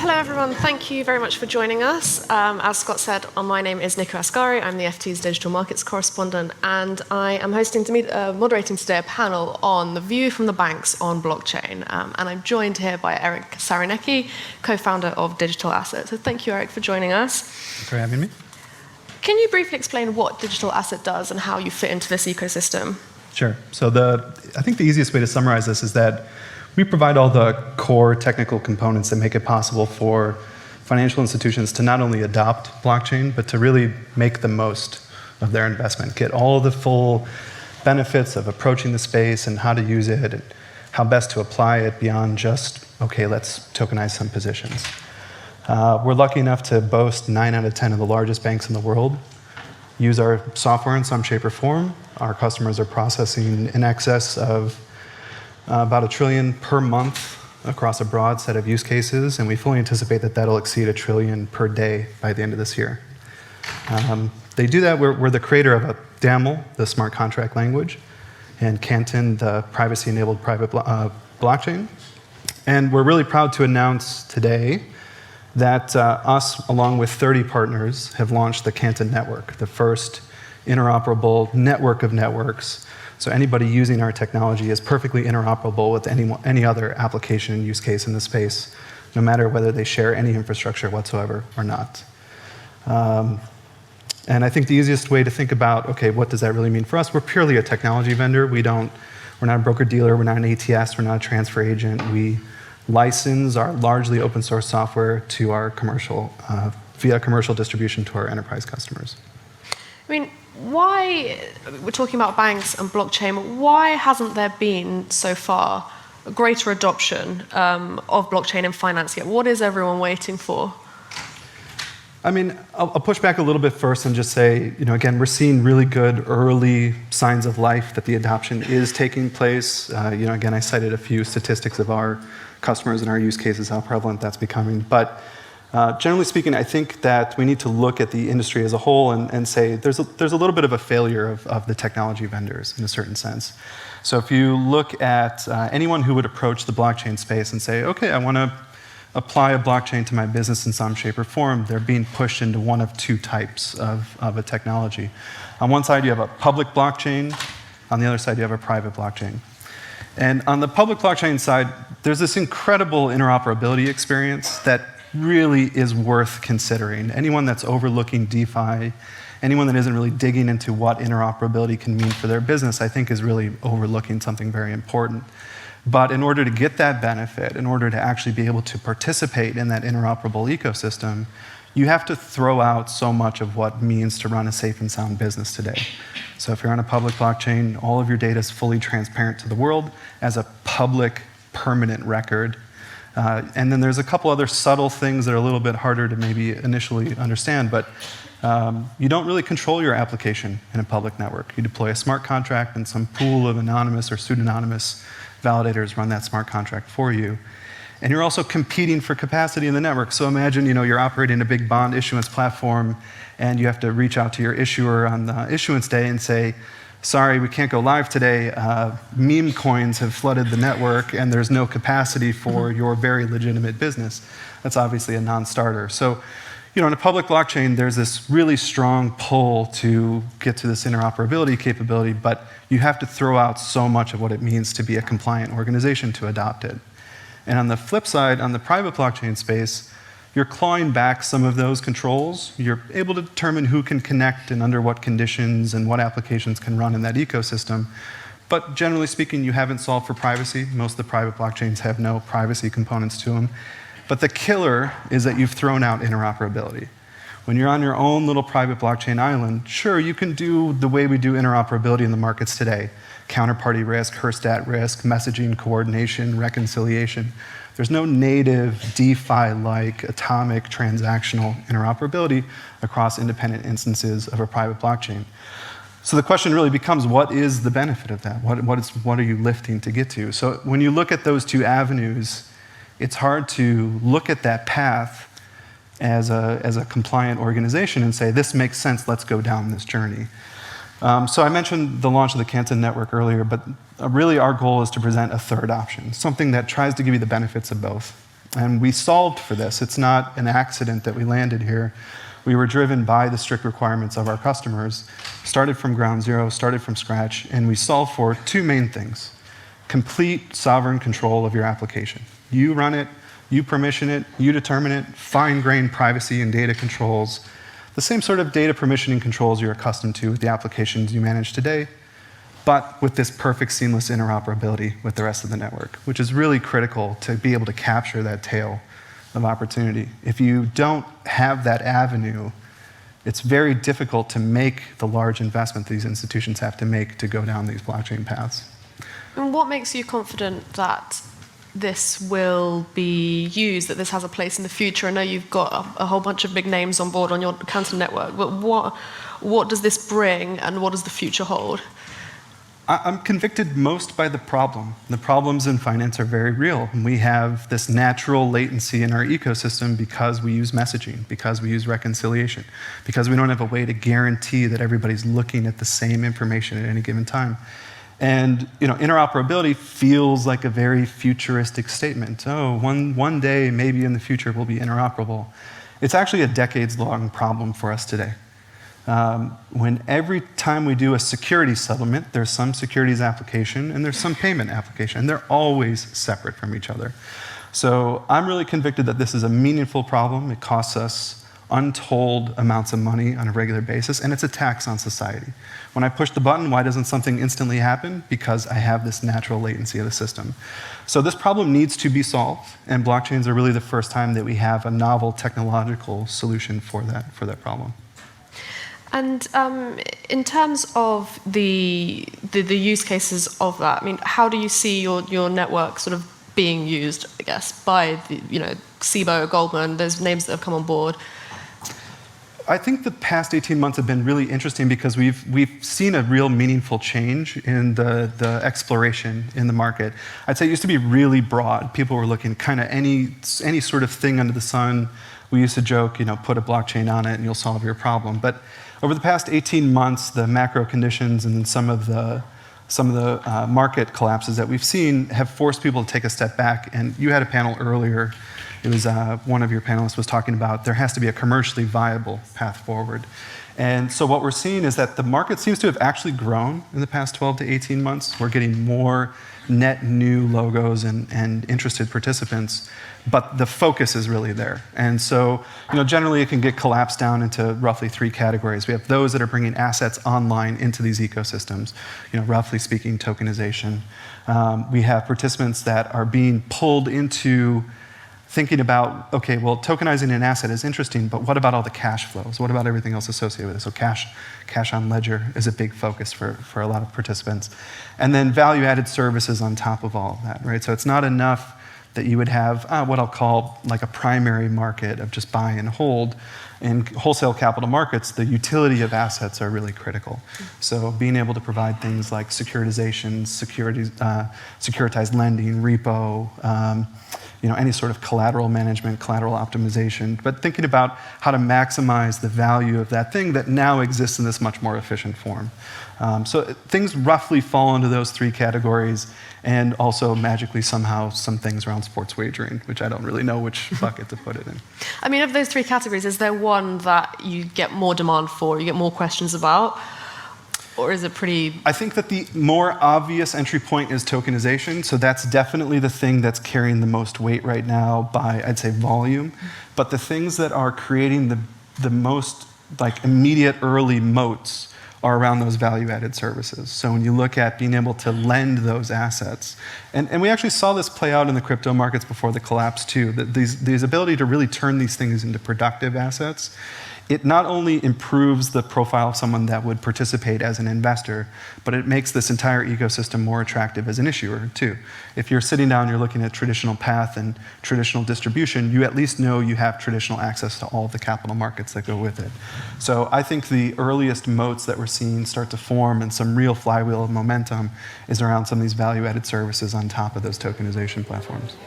Hello, everyone. Thank you very much for joining us. As Scott said, my name is Nikou Asgari. I'm the FT's Digital Markets Correspondent, and I am moderating today a panel on the view from the banks on blockchain. And I'm joined here by Eric Saraniecki, co-founder of Digital Asset. So thank you, Eric, for joining us. Thanks for having me. Can you briefly explain what Digital Asset does and how you fit into this ecosystem? Sure. So I think the easiest way to summarize this is that we provide all the core technical components that make it possible for financial institutions to not only adopt blockchain, but to really make the most of their investment, get all the full benefits of approaching the space and how to use it and how best to apply it beyond just, okay, let's tokenize some positions. We're lucky enough to boast 9 out of 10 of the largest banks in the world use our software in some shape or form. Our customers are processing in excess of about $1 trillion per month across a broad set of use cases, and we fully anticipate that that'll exceed $1 trillion per day by the end of this year. They do that. We're the creator of a DAML, the smart contract language, and Canton, the privacy-enabled private blockchain. And we're really proud to announce today that us, along with 30 partners, have launched the Canton network, the first interoperable network of networks. So anybody using our technology is perfectly interoperable with any other application and use case in the space, no matter whether they share any infrastructure whatsoever or not. And I think the easiest way to think about, okay, what does that really mean for us? We're purely a technology vendor. We're not a broker-dealer. We're not an ATS. We're not a transfer agent. We license our largely open source software to our via commercial distribution to our enterprise customers. I mean, why, we're talking about banks and blockchain, why hasn't there been so far a greater adoption of blockchain in finance yet? What is everyone waiting for? I mean, I'll push back a little bit first and just say, again, we're seeing really good early signs of life that the adoption is taking place. Again, I cited a few statistics of our customers and our use cases, how prevalent that's becoming. But generally speaking, I think that we need to look at the industry as a whole and say there's a little bit of a failure of the technology vendors in a certain sense. So if you look at anyone who would approach the blockchain space and say, okay, I want to apply a blockchain to my business in some shape or form, they're being pushed into one of two types of a technology. On one side, you have a public blockchain. On the other side, you have a private blockchain. And on the public blockchain side, there's this incredible interoperability experience that really is worth considering. Anyone that's overlooking DeFi, anyone that isn't really digging into what interoperability can mean for their business, I think is really overlooking something very important. But in order to get that benefit, in order to actually be able to participate in that interoperable ecosystem, you have to throw out so much of what it means to run a safe and sound business today. So if you're on a public blockchain, all of your data is fully transparent to the world as a public permanent record. And then there's a couple other subtle things that are a little bit harder to maybe initially understand, but you don't really control your application in a public network. You deploy a smart contract and some pool of anonymous or pseudonymous validators run that smart contract for you. And you're also competing for capacity in the network. So imagine you're operating a big bond issuance platform and you have to reach out to your issuer on the issuance day and say, sorry, we can't go live today. Meme coins have flooded the network and there's no capacity for your very legitimate business. That's obviously a non-starter. So, in a public blockchain, there's this really strong pull to get to this interoperability capability, but you have to throw out so much of what it means to be a compliant organization to adopt it. And on the flip side, on the private blockchain space, you're clawing back some of those controls. You're able to determine who can connect and under what conditions and what applications can run in that ecosystem. But generally speaking, you haven't solved for privacy. Most of the private blockchains have no privacy components to them. But the killer is that you've thrown out interoperability. When you're on your own little private blockchain island, sure, you can do the way we do interoperability in the markets today. Counterparty risk, Herstat risk, messaging coordination, reconciliation. There's no native DeFi-like atomic transactional interoperability across independent instances of a private blockchain. So the question really becomes, what is the benefit of that? What are you lifting to get to? So when you look at those two avenues, it's hard to look at that path as a compliant organization and say, this makes sense, let's go down this journey. So I mentioned the launch of the Canton network earlier, but really our goal is to present a third option, something that tries to give you the benefits of both. And we solved for this. It's not an accident that we landed here. We were driven by the strict requirements of our customers, started from ground zero, started from scratch, and we solved for two main things. Complete sovereign control of your application. You run it, you permission it, you determine it, fine-grained privacy and data controls, the same sort of data permissioning controls you're accustomed to with the applications you manage today, but with this perfect seamless interoperability with the rest of the network, which is really critical to be able to capture that tail of opportunity. If you don't have that avenue, it's very difficult to make the large investment these institutions have to make to go down these blockchain paths. And what makes you confident that this will be used, that this has a place in the future? I know you've got a whole bunch of big names on board on your Canton network, but what does this bring and what does the future hold? I'm convicted most by the problem. The problems in finance are very real. We have this natural latency in our ecosystem because we use messaging, because we use reconciliation, because we don't have a way to guarantee that everybody's looking at the same information at any given time. And interoperability feels like a very futuristic statement. Oh, one day, maybe in the future, we'll be interoperable. It's actually a decades-long problem for us today. When every time we do a securities settlement, there's some securities application and there's some payment application, and they're always separate from each other. So I'm really convicted that this is a meaningful problem. It costs us untold amounts of money on a regular basis, and it's a tax on society. When I push the button, why doesn't something instantly happen? Because I have this natural latency of the system. So this problem needs to be solved, and blockchains are really the first time that we have a novel technological solution for that problem. And in terms of the use cases of that, I mean, how do you see your network sort of being used, I guess, by SIBO, Goldman, those names that have come on board? I think the past 18 months have been really interesting because we've seen a real meaningful change in the exploration in the market. I'd say it used to be really broad. People were looking kind of any sort of thing under the sun. We used to joke, put a blockchain on it and you'll solve your problem. But over the past 18 months, the macro conditions and some of the market collapses that we've seen have forced people to take a step back. And you had a panel earlier. It was one of your panelists was talking about there has to be a commercially viable path forward. And so what we're seeing is that the market seems to have actually grown in the past 12 to 18 months. We're getting more net new logos and interested participants, but the focus is really there. And so, generally it can get collapsed down into roughly three categories. We have those that are bringing assets online into these ecosystems, roughly speaking, tokenization. We have participants that are being pulled into thinking about, okay, well, tokenizing an asset is interesting, but what about all the cash flows? What about everything else associated with it? So cash on ledger is a big focus for a lot of participants. And then value-added services on top of all of that, right? So it's not enough that you would have what I'll call like a primary market of just buy and hold. In wholesale capital markets, the utility of assets are really critical. So being able to provide things like securitization, securitized lending, repo, any sort of collateral management, collateral optimization, but thinking about how to maximize the value of that thing that now exists in this much more efficient form. So things roughly fall into those three categories, and also magically somehow some things around sports wagering, which I don't really know which bucket to put it in. I mean, of those three categories, is there one that you get more demand for, you get more questions about? Or is it pretty... I think that the more obvious entry point is tokenization, so that's definitely the thing that's carrying the most weight right now by, I'd say, volume. But the things that are creating the most immediate early moats are around those value-added services. So when you look at being able to lend those assets, and we actually saw this play out in the crypto markets before the collapse too, that these ability to really turn these things into productive assets, it not only improves the profile of someone that would participate as an investor, but it makes this entire ecosystem more attractive as an issuer too. If you're sitting down, you're looking at traditional path and traditional distribution, you at least know you have traditional access to all of the capital markets that go with it. So I think the earliest moats that we're seeing start to form and some real flywheel of momentum is around some of these value-added services on top of those tokenization platforms.